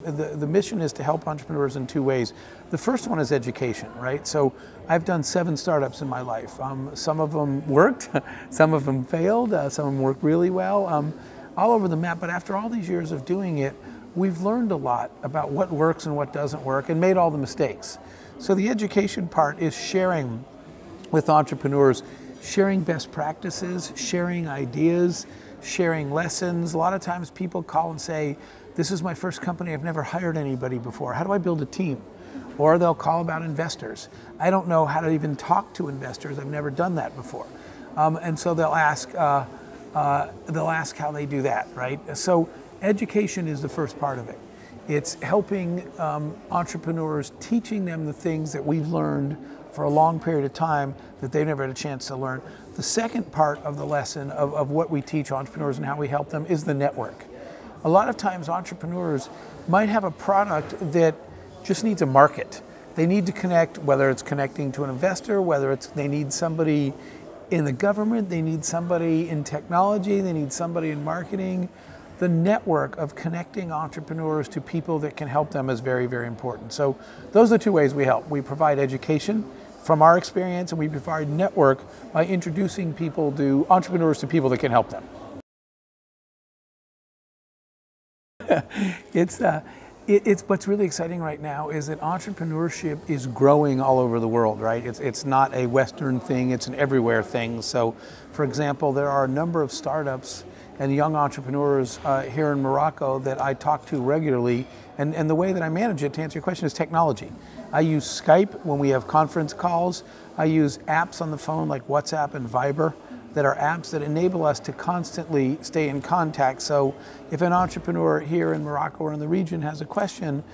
The mission is to help entrepreneurs in two ways. The first one is education, right? So I've done 7 startups in my life. Some of them worked, some of them failed, some of them worked really well, all over the map. But after all these years of doing it, we've learned a lot about what works and what doesn't work and made all the mistakes. So the education part is sharing with entrepreneurs, sharing best practices, sharing ideas, sharing lessons. A lot of times people call and say, this is my first company, I've never hired anybody before. How do I build a team? Or they'll call about investors. I don't know how to even talk to investors, I've never done that before. And so they'll ask how they do that, right? So education is the first part of it. It's helping entrepreneurs, teaching them the things that we've learned for a long period of time that they've never had a chance to learn. The second part of the lesson of what we teach entrepreneurs and how we help them is the network. A lot of times entrepreneurs might have a product that just needs a market. They need to connect, whether it's connecting to an investor, whether it's they need somebody in the government, they need somebody in technology, they need somebody in marketing. The network of connecting entrepreneurs to people that can help them is very, very important. So those are the 2 ways we help. We provide education from our experience, and we provide network by introducing people to entrepreneurs to people that can help them. It's what's really exciting right now is that entrepreneurship is growing all over the world, right? It's not a Western thing, it's an everywhere thing. So, for example, there are a number of startups and young entrepreneurs here in Morocco that I talk to regularly, and the way that I manage it, to answer your question, is technology. I use Skype when we have conference calls. I use apps on the phone like WhatsApp and Viber that are apps that enable us to constantly stay in contact. So if an entrepreneur here in Morocco or in the region has a question,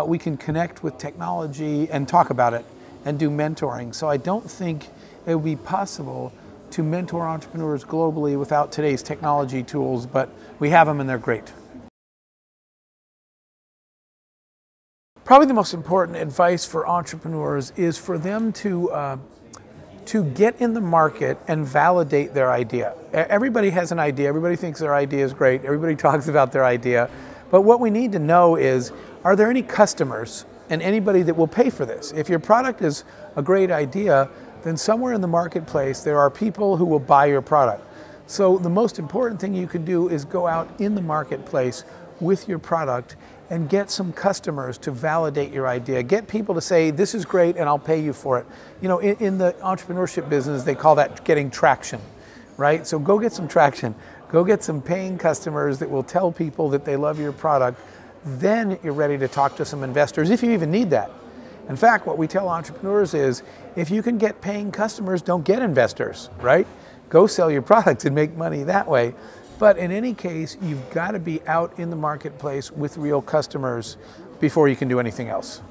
we can connect with technology and talk about it and do mentoring. So I don't think it would be possible to mentor entrepreneurs globally without today's technology tools, but we have them and they're great. Probably the most important advice for entrepreneurs is for them to get in the market and validate their idea. Everybody has an idea, everybody thinks their idea is great, everybody talks about their idea, but what we need to know is, are there any customers and anybody that will pay for this? If your product is a great idea, then somewhere in the marketplace there are people who will buy your product. So the most important thing you can do is go out in the marketplace with your product and get some customers to validate your idea. Get people to say, this is great and I'll pay you for it. You know, in the entrepreneurship business, they call that getting traction, right? So go get some traction. Go get some paying customers that will tell people that they love your product. Then you're ready to talk to some investors, if you even need that. In fact, what we tell entrepreneurs is, if you can get paying customers, don't get investors, right? Go sell your product and make money that way. But in any case, you've got to be out in the marketplace with real customers before you can do anything else.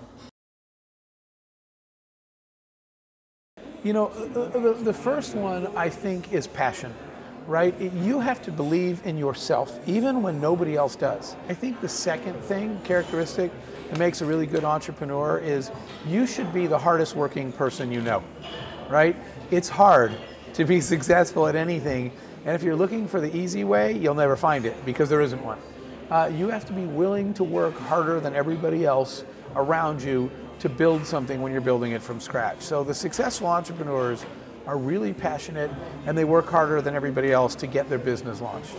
You know, the first one, I think, is passion, right? You have to believe in yourself, even when nobody else does. I think the second characteristic that makes a really good entrepreneur is you should be the hardest working person you know, right? It's hard to be successful at anything. And if you're looking for the easy way, you'll never find it, because there isn't one. You have to be willing to work harder than everybody else around you to build something when you're building it from scratch. So the successful entrepreneurs are really passionate and they work harder than everybody else to get their business launched.